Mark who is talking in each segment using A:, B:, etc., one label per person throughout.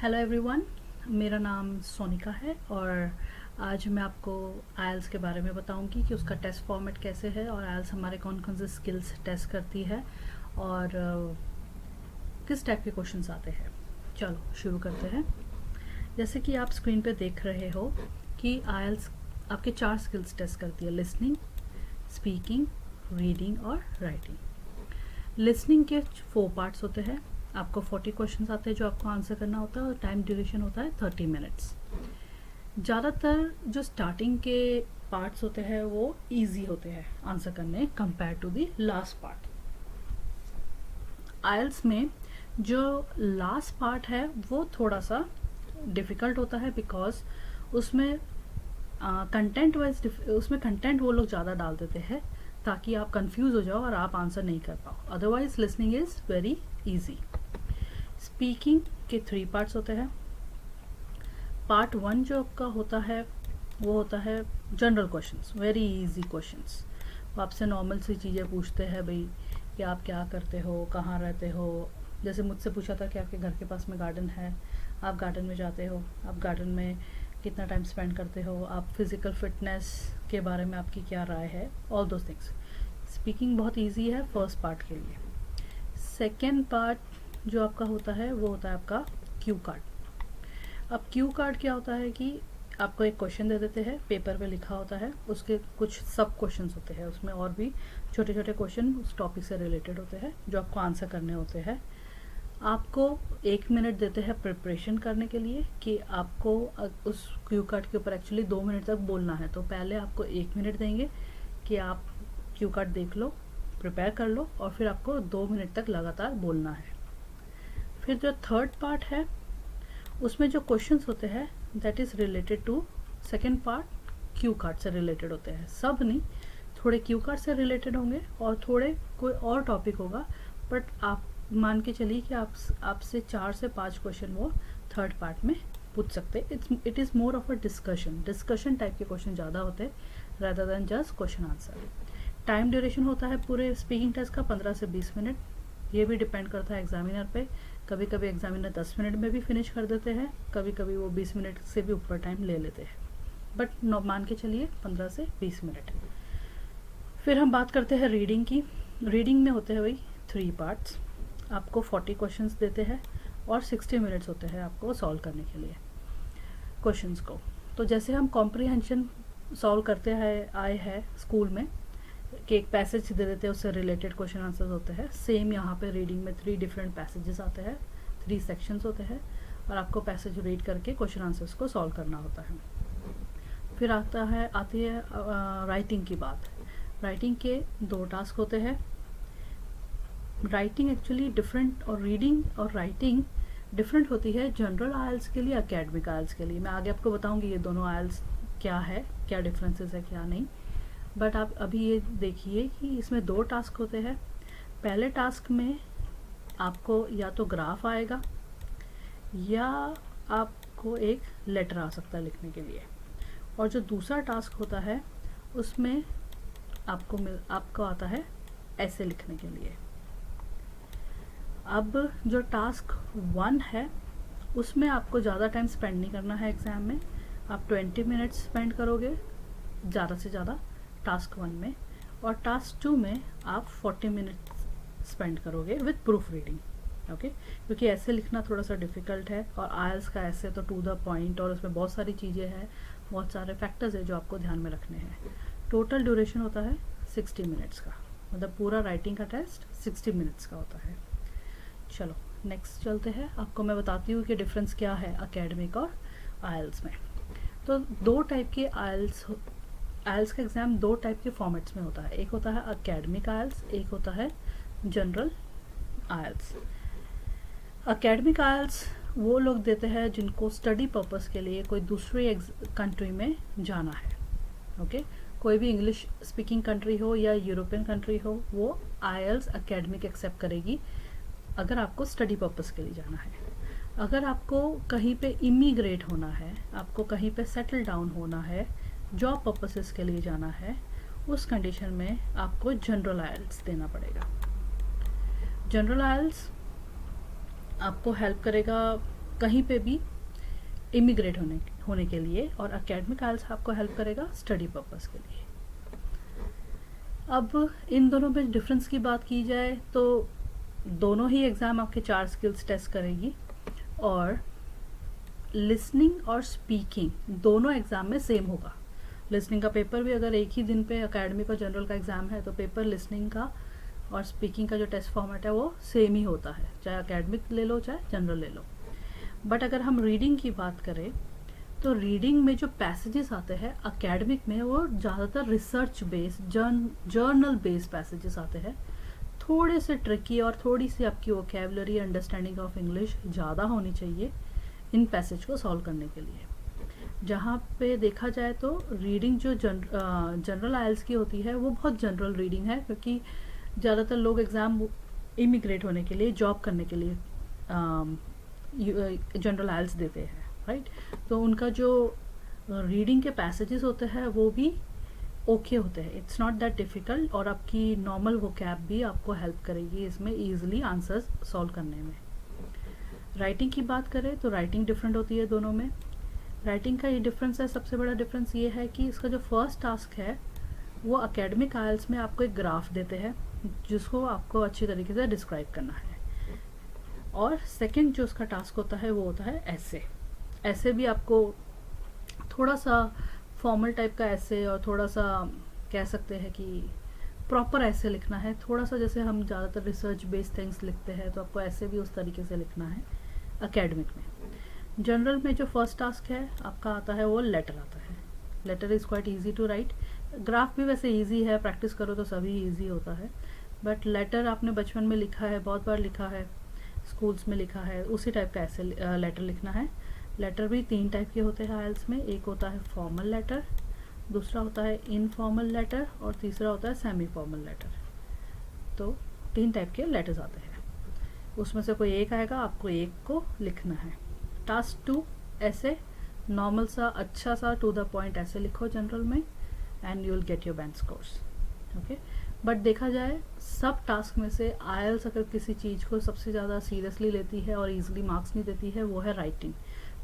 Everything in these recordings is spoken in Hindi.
A: हेलो एवरीवन, मेरा नाम सोनिका है और आज मैं आपको आयल्स के बारे में बताऊंगी कि उसका टेस्ट फॉर्मेट कैसे है और आयल्स हमारे कौन कौन से स्किल्स टेस्ट करती है और किस टाइप के क्वेश्चंस आते हैं। चलो शुरू करते हैं। जैसे कि आप स्क्रीन पे देख रहे हो कि आयल्स आपके 4 स्किल्स टेस्ट करती है: लिसनिंग, स्पीकिंग, रीडिंग और राइटिंग। लिसनिंग के 4 पार्ट्स होते हैं। आपको 40 क्वेश्चंस आते हैं जो आपको आंसर करना होता है और टाइम ड्यूरेशन होता है 30 मिनट्स। ज़्यादातर जो स्टार्टिंग के पार्ट्स होते हैं वो इजी होते हैं आंसर करने compare to the last part. Oils में जो लास्ट पार्ट है वो थोड़ा सा डिफ़िकल्ट होता है बिकॉज उसमें कंटेंट वाइज उसमें कंटेंट वो लोग ज़्यादा डाल देते हैं ताकि आप कंफ्यूज हो जाओ और आप आंसर नहीं कर पाओ। Otherwise listening is very easy. Speaking के 3 पार्ट्स होते हैं। पार्ट 1 जो आपका होता है वो होता है general questions, very easy questions. वो आपसे नॉर्मल सी चीज़ें पूछते हैं, भाई कि आप क्या करते हो, कहाँ रहते हो। जैसे मुझसे पूछा था कि आपके घर के पास में गार्डन है, आप गार्डन में जाते हो, आप गार्डन में कितना टाइम स्पेंड करते हो, आप फिज़िकल फिटनेस के बारे में आपकी क्या राय है, ऑल दोज थिंग्स। स्पीकिंग बहुत ईजी है फर्स्ट पार्ट के लिए। सेकेंड पार्ट जो आपका होता है वो होता है आपका क्यू कार्ड। अब क्यू कार्ड क्या होता है कि आपको एक क्वेश्चन दे देते हैं, पेपर पे लिखा होता है, उसके कुछ सब क्वेश्चंस होते हैं, उसमें और भी छोटे छोटे क्वेश्चन उस टॉपिक से रिलेटेड होते हैं जो आपको आंसर करने होते हैं। आपको 1 मिनट देते हैं प्रिपरेशन करने के लिए कि आपको उस क्यू कार्ड के ऊपर एक्चुअली 2 मिनट तक बोलना है। तो पहले आपको 1 मिनट देंगे कि आप क्यू कार्ड देख लो, प्रिपेयर कर लो और फिर आपको 2 मिनट तक लगातार बोलना है। फिर जो थर्ड पार्ट है उसमें जो क्वेश्चंस होते हैं that is related to second part, cue card से रिलेटेड होते हैं। सब नहीं, थोड़े क्यू कार्ड से रिलेटेड होंगे और थोड़े कोई और टॉपिक होगा, बट आप मान के चलिए कि आपसे 4 से 5 क्वेश्चन वो थर्ड पार्ट में पूछ सकते हैं। It is more of a discussion type के क्वेश्चन ज़्यादा होते हैं rather than just question answer. Time duration होता है पूरे स्पीकिंग टेस्ट का 15 से 20 मिनट। ये भी डिपेंड करता है एग्जामिनर पे। कभी कभी एग्जामिनर 10 मिनट में भी फिनिश कर देते हैं, कभी कभी वो 20 मिनट से भी ऊपर टाइम ले लेते हैं, बट मान के चलिए 15 से 20 मिनट। फिर हम बात करते हैं रीडिंग की। रीडिंग में होते हैं वही 3 पार्ट्स। आपको 40 क्वेश्चंस देते हैं और 60 मिनट्स होते हैं आपको सॉल्व करने के लिए क्वेश्चंस को। तो जैसे हम कॉम्प्रीहेंशन सॉल्व करते हैं आए हैं स्कूल में कि एक पैसेज दे देते हैं, उससे रिलेटेड क्वेश्चन आंसर्स होते हैं, सेम यहाँ पे रीडिंग में 3 डिफरेंट पैसेजेस आते हैं, 3 सेक्शंस होते हैं और आपको पैसेज रीड करके क्वेश्चन आंसर्स को सॉल्व करना होता है। फिर आती है राइटिंग की बात। राइटिंग के 2 टास्क होते हैं। राइटिंग एक्चुअली डिफरेंट और रीडिंग और राइटिंग डिफरेंट होती है जनरल आयल्स के लिए, एकेडमिक आयल्स के लिए। मैं आगे आपको बताऊंगी ये दोनों आयल्स क्या है, क्या डिफरेंसेस है, क्या नहीं। बट आप अभी ये देखिए कि इसमें 2 टास्क होते हैं। पहले टास्क में आपको या तो ग्राफ आएगा या आपको एक लेटर आ सकता है लिखने के लिए, और जो दूसरा टास्क होता है उसमें आपको आता है ऐसे लिखने के लिए। अब जो टास्क 1 है उसमें आपको ज़्यादा टाइम स्पेंड नहीं करना है एग्ज़ाम में। आप 20 मिनट्स स्पेंड करोगे ज़्यादा से ज़्यादा टास्क 1 में, और टास्क 2 में आप 40 मिनट स्पेंड करोगे विथ प्रूफ रीडिंग। ओके, क्योंकि ऐसे लिखना थोड़ा सा डिफ़िकल्ट है और आयल्स का ऐसे तो टू द पॉइंट और उसमें बहुत सारी चीज़ें हैं, बहुत सारे फैक्टर्स है जो आपको ध्यान में रखने हैं। टोटल ड्यूरेशन होता है 60 मिनट्स का, मतलब पूरा राइटिंग का टेस्ट 60 मिनट्स का होता है। चलो नेक्स्ट चलते हैं, आपको मैं बताती हूँ कि डिफरेंस क्या है एकेडमिक और आयल्स में। तो 2 टाइप के आयल्स का एग्ज़ाम 2 टाइप के फॉर्मेट्स में होता है। एक होता है एकेडमिक आयल्स, एक होता है जनरल आयल्स। एकेडमिक आयल्स वो लोग देते हैं जिनको स्टडी पर्पस के लिए कोई दूसरी कंट्री में जाना है। ओके, कोई भी इंग्लिश स्पीकिंग कंट्री हो या यूरोपियन कंट्री हो, वो आयल्स एकेडमिक एक्सेप्ट करेगी अगर आपको स्टडी पर्पस के लिए जाना है। अगर आपको कहीं पे इमिग्रेट होना है, आपको कहीं पे सेटल डाउन होना है, जॉब पर्पसेस के लिए जाना है, उस कंडीशन में आपको जनरल आयल्स देना पड़ेगा। जनरल आयल्स आपको हेल्प करेगा कहीं पे भी इमिग्रेट होने के लिए, और एकेडमिक आइल्स आपको हेल्प करेगा स्टडी पर्पस के लिए। अब इन दोनों में डिफरेंस की बात की जाए तो दोनों ही एग्ज़ाम आपके 4 स्किल्स टेस्ट करेगी, और लिसनिंग और स्पीकिंग दोनों एग्ज़ाम में सेम होगा। लिसनिंग का पेपर भी अगर एक ही दिन पे एकेडमिक और जनरल का एग्ज़ाम है तो पेपर लिसनिंग का और स्पीकिंग का जो टेस्ट फॉर्मेट है वो सेम ही होता है, चाहे एकेडमिक ले लो चाहे जनरल ले लो। बट अगर हम रीडिंग की बात करें तो रीडिंग में जो पैसेजेस आते हैं एकेडमिक में वो ज़्यादातर research based journal based passages आते हैं, थोड़े से ट्रिकी, और थोड़ी सी आपकी वोकेबलरी अंडरस्टैंडिंग ऑफ इंग्लिश ज़्यादा होनी चाहिए इन पैसेज को सॉल्व करने के लिए। जहाँ पे देखा जाए तो रीडिंग जो जनरल आइल्स की होती है वो बहुत जनरल रीडिंग है, क्योंकि ज़्यादातर लोग एग्ज़ाम इमिग्रेट होने के लिए, जॉब करने के लिए जनरल आइल्स देते हैं, राइट। तो उनका जो रीडिंग के पैसेजेस होते हैं वो भी ओके होते हैं, इट्स नॉट दैट डिफ़िकल्ट, और आपकी नॉर्मल वोकैब भी आपको हेल्प करेगी इसमें ईजिली आंसर्स सॉल्व करने में। राइटिंग की बात करें तो राइटिंग डिफरेंट होती है दोनों में। राइटिंग का ये डिफरेंस है, सबसे बड़ा डिफरेंस ये है कि इसका जो फर्स्ट टास्क है वो एकेडमिक आइल्स में आपको एक ग्राफ देते हैं जिसको आपको अच्छी तरीके से डिस्क्राइब करना है, और सेकंड जो उसका टास्क होता है वो होता है ऐसे। ऐसे भी आपको थोड़ा सा फॉर्मल टाइप का ऐसे, और थोड़ा सा कह सकते हैं कि प्रॉपर ऐसे लिखना है, थोड़ा सा जैसे हम ज़्यादातर रिसर्च बेस्ड थिंग्स लिखते हैं तो आपको ऐसे भी उस तरीके से लिखना है एकेडमिक में। जनरल में जो फर्स्ट टास्क है आपका आता है वो लेटर आता है। Letter is quite easy to write. Graph भी वैसे ईजी है, प्रैक्टिस करो तो सभी ईजी होता है, बट लेटर आपने बचपन में लिखा है, बहुत बार लिखा है, स्कूल्स में लिखा है, उसी टाइप का ऐसे लेटर लिखना है। लेटर भी 3 टाइप के होते हैं आइल्स में, एक होता है फॉर्मल लेटर, दूसरा होता है इनफॉर्मल लेटर, और तीसरा होता है सेमी फॉर्मल लेटर। तो 3 टाइप के लेटर्स आते हैं, उसमें से कोई एक आएगा, आपको एक को लिखना है। टास्क 2 ऐसे नॉर्मल सा अच्छा सा टू द पॉइंट ऐसे लिखो जनरल में, and you will get your band scores, okay. But देखा जाए सब टास्क में से आइल्स अगर किसी चीज़ को सबसे ज़्यादा सीरियसली लेती है और ईजिली मार्क्स नहीं देती है वो है राइटिंग।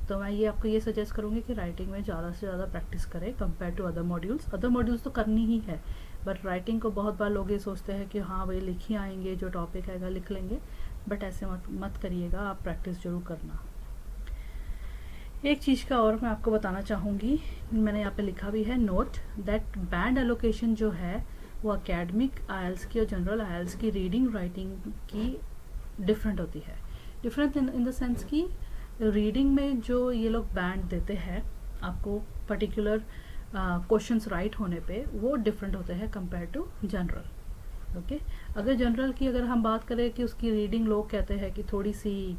A: तो मैं ये आपको ये सजेस्ट करूँगी कि राइटिंग में ज़्यादा से ज़्यादा प्रैक्टिस करें compare to other modules. Other modules तो करनी ही है, बट राइटिंग को बहुत बार लोग ये सोचते हैं कि हाँ भाई लिख ही आएंगे, जो टॉपिक आएगा लिख लेंगे, बट ऐसे मत करिएगा, आप प्रैक्टिस जरूर करना। एक चीज़ का और मैं आपको बताना चाहूँगी, मैंने यहाँ पे लिखा भी है नोट दैट बैंड एलोकेशन जो है वो एकेडमिक आइल्स की और जनरल आइल्स की रीडिंग राइटिंग की डिफरेंट होती है। डिफरेंट इन द सेंस कि रीडिंग में जो ये लोग बैंड देते हैं आपको पर्टिकुलर क्वेश्चंस राइट होने पे, वो डिफरेंट होते हैं कंपेयर टू जनरल, ओके। अगर जनरल की अगर हम बात करें कि उसकी रीडिंग लोग कहते हैं कि थोड़ी सी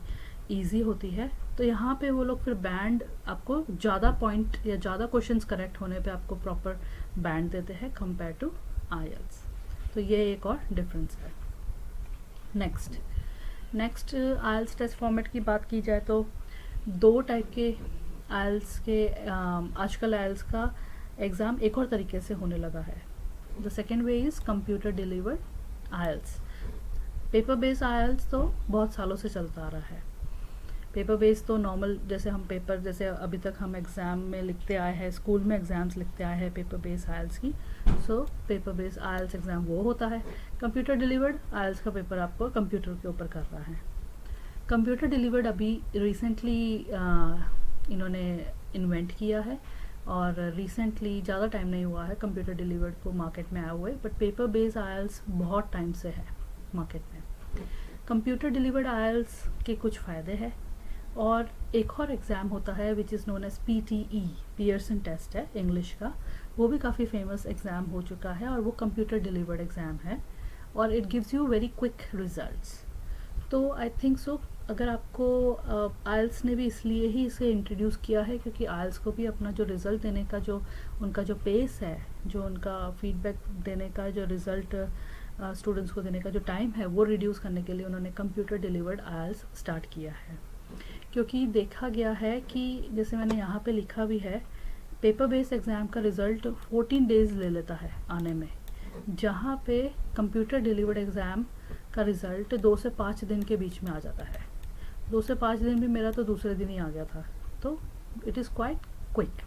A: इजी होती है, तो यहाँ पे वो लोग फिर बैंड आपको ज़्यादा पॉइंट या ज़्यादा क्वेश्चंस करेक्ट होने पे आपको प्रॉपर बैंड देते हैं कंपेयर टू आइल्स। तो ये एक और डिफरेंस है। नेक्स्ट आइल्स टेस्ट फॉर्मेट की बात की जाए तो 2 टाइप के आइल्स के आजकल आइल्स का एग्ज़ाम एक और तरीके से होने लगा है। The second way is computer delivered IELTS. Paper based IELTS तो बहुत सालों से चलता आ रहा है। पेपर बेस्ड तो नॉर्मल जैसे हम पेपर, जैसे अभी तक हम एग्ज़ाम में लिखते आए हैं, स्कूल में एग्ज़ाम्स लिखते आए हैं पेपर बेस्ड आइल्स की, सो पेपर बेस्ड आइल्स एग्ज़ाम वो होता है। कंप्यूटर डिलीवर्ड आइल्स का पेपर आपको कंप्यूटर के ऊपर कर रहा है। कंप्यूटर डिलीवर्ड अभी रिसेंटली इन्होंने इन्वेंट किया है, और रिसेंटली ज़्यादा टाइम नहीं हुआ है कंप्यूटर डिलीवर्ड को मार्केट में आए हुए, बट पेपर बेस्ड आइल्स बहुत टाइम से है मार्केट में। कंप्यूटर डिलीवर्ड आइल्स के कुछ फ़ायदे हैं, और एक और एग्ज़ाम होता है which is known as PTE, Pearson test है इंग्लिश का, वो भी काफ़ी फेमस एग्ज़ाम हो चुका है, और वो कंप्यूटर डिलीवर्ड एग्ज़ाम है, और it gives you very quick results. तो आई थिंक सो अगर आपको आइल्स ने भी इसलिए ही इसे इंट्रोड्यूस किया है क्योंकि आइल्स को भी अपना जो रिज़ल्ट देने का जो उनका जो पेस है, जो उनका फीडबैक देने का जो रिज़ल्ट स्टूडेंट्स को देने का जो टाइम है वो रिड्यूस करने के लिए उन्होंने कंप्यूटर डिलीवर्ड आइल्स स्टार्ट किया है। क्योंकि देखा गया है कि जैसे मैंने यहाँ पे लिखा भी है, पेपर बेस्ड एग्ज़ाम का रिज़ल्ट 14 डेज़ ले लेता है आने में, जहाँ पे कंप्यूटर डिलीवर्ड एग्ज़ाम का रिज़ल्ट 2 से 5 दिन के बीच में आ जाता है। 2 से 5 दिन भी मेरा तो दूसरे दिन ही आ गया था, तो इट इज़ क्वाइट क्विक।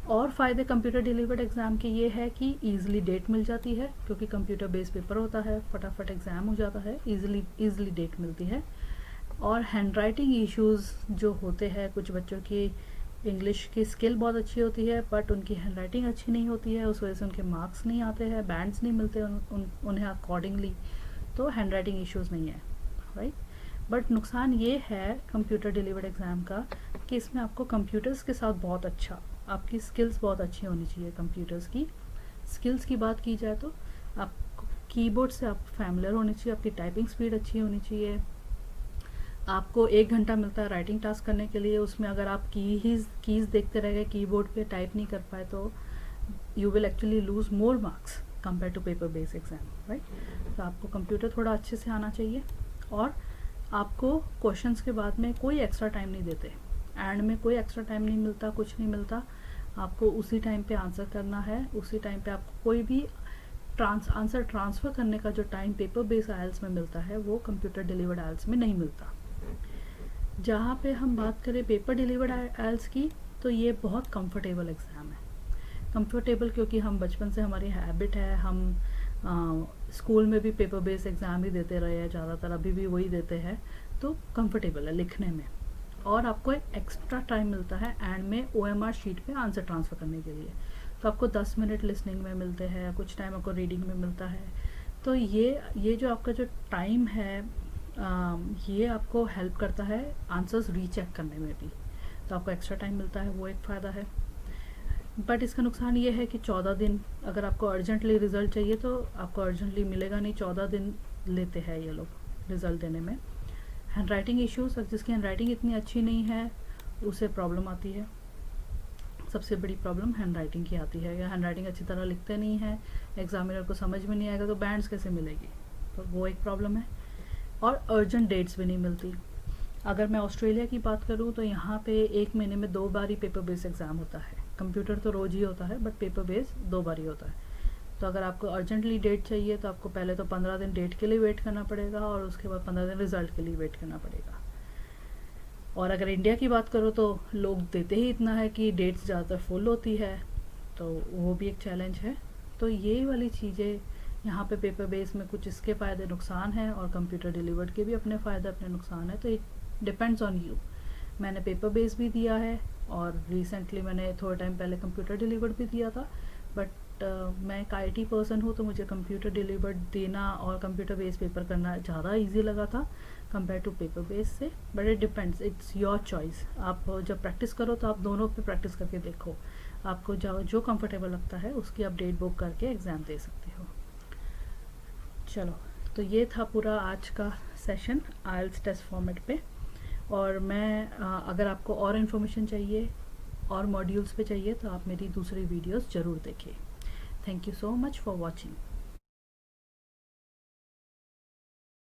A: और फ़ायदे कंप्यूटर डिलीवर्ड एग्ज़ाम के ये है कि ईज़िली डेट मिल जाती है, क्योंकि कंप्यूटर बेस्ड पेपर होता है, फटाफट एग्ज़ाम हो जाता है, ईज़िली डेट मिलती है। और हैंड राइटिंग इश्यूज़ जो होते हैं, कुछ बच्चों की इंग्लिश की स्किल बहुत अच्छी होती है बट उनकी हैंड राइटिंग अच्छी नहीं होती है, उस वजह से उनके मार्क्स नहीं आते हैं, बैंड्स नहीं मिलते उन्हें अकॉर्डिंगली, तो हैंड राइटिंग इश्यूज़ नहीं है, राइट। बट नुकसान ये है कंप्यूटर डिलीवर्ड एग्ज़ाम का कि इसमें आपको कंप्यूटर्स के साथ बहुत अच्छा, आपकी स्किल्स बहुत अच्छी होनी चाहिए। कंप्यूटर्स की स्किल्स की बात की जाए तो आपको कीबोर्ड से आप फैमिलियर होनी चाहिए, आपकी टाइपिंग स्पीड अच्छी होनी चाहिए। आपको 1 घंटा मिलता है राइटिंग टास्क करने के लिए, उसमें अगर आप कीज़ देखते रह गए, कीबोर्ड पे टाइप नहीं कर पाए, तो you will actually lose more marks compare to paper based exam, right. तो आपको कंप्यूटर थोड़ा अच्छे से आना चाहिए, और आपको क्वेश्चंस के बाद में कोई एक्स्ट्रा टाइम नहीं देते, एंड में कोई एक्स्ट्रा टाइम नहीं मिलता, कुछ नहीं मिलता, आपको उसी टाइम पे आंसर करना है, उसी टाइम पे आपको कोई भी आंसर ट्रांसफ़र करने का जो टाइम पेपर बेस्ड आइल्स में मिलता है वो कंप्यूटर डिलीवर्ड आइल्स में नहीं मिलता। जहाँ पे हम बात करें पेपर डिलीवर्ड आइल्स की, तो ये बहुत कंफर्टेबल एग्ज़ाम है। कंफर्टेबल क्योंकि हम बचपन से हमारी हैबिट है, हम स्कूल में भी पेपर बेस्ड एग्ज़ाम ही देते रहे हैं ज़्यादातर, अभी भी वही देते हैं, तो कंफर्टेबल है लिखने में। और आपको एक एक्स्ट्रा टाइम मिलता है एंड में OMR शीट पे आंसर ट्रांसफ़र करने के लिए, तो आपको 10 मिनट लिसनिंग में मिलते हैं, कुछ टाइम आपको रीडिंग में मिलता है। तो ये जो आपका जो टाइम है, ये आपको हेल्प करता है आंसर्स रीचेक करने में भी, तो आपको एक्स्ट्रा टाइम मिलता है, वो एक फ़ायदा है। बट इसका नुकसान ये है कि 14 दिन, अगर आपको अर्जेंटली रिज़ल्ट चाहिए तो आपको अर्जेंटली मिलेगा नहीं, 14 दिन लेते हैं ये लोग रिज़ल्ट देने में। हैंड राइटिंग इश्यूज़, जिसकी हैंड राइटिंग इतनी अच्छी नहीं है उसे प्रॉब्लम आती है, सबसे बड़ी प्रॉब्लम हैंड राइटिंग की आती है, या हैंड राइटिंग अच्छी तरह लिखते नहीं है, एग्जामिनर को समझ में नहीं आएगा तो बैंड्स कैसे मिलेगी, तो वो एक प्रॉब्लम है। और अर्जेंट डेट्स भी नहीं मिलती। अगर मैं ऑस्ट्रेलिया की बात करूँ तो यहाँ पे 1 महीने में 2 बार ही पेपर बेस्ड एग्ज़ाम होता है, कंप्यूटर तो रोज़ ही होता है बट पेपर बेस्ड 2 बार ही होता है। तो अगर आपको अर्जेंटली डेट चाहिए तो आपको पहले तो 15 दिन डेट के लिए वेट करना पड़ेगा, और उसके बाद 15 दिन रिज़ल्ट के लिए वेट करना पड़ेगा। और अगर इंडिया की बात करो तो लोग देते ही इतना है कि डेट्स ज़्यादातर फुल होती है, तो वो भी एक चैलेंज है। तो ये वाली चीज़ें यहाँ पे पेपर बेस में कुछ इसके फ़ायदे नुकसान हैं, और कंप्यूटर डिलीवर्ड के भी अपने फ़ायदे अपने नुकसान हैं, तो इट डिपेंड्स ऑन यू। मैंने पेपर बेस भी दिया है, और रिसेंटली मैंने थोड़े टाइम पहले कंप्यूटर डिलीवर्ड भी दिया था, बट मैं एक IT पर्सन हूँ, तो मुझे कंप्यूटर डिलीवर्ड देना और कंप्यूटर बेस पेपर करना ज़्यादा ईजी लगा था कंपेयर टू पेपर बेस से। But it depends, it's your choice. आप जब प्रैक्टिस करो तो आप दोनों पे प्रैक्टिस करके देखो, आपको जो कंफर्टेबल लगता है उसकी आप डेट बुक करके एग्ज़ाम दे सकते हो। चलो, तो ये था पूरा आज का सेशन IELTS टेस्ट फॉर्मेट पे। और मैं अगर आपको और इन्फॉर्मेशन चाहिए और मॉड्यूल्स पे चाहिए तो आप मेरी दूसरी वीडियोस ज़रूर देखें। Thank you so much for watching.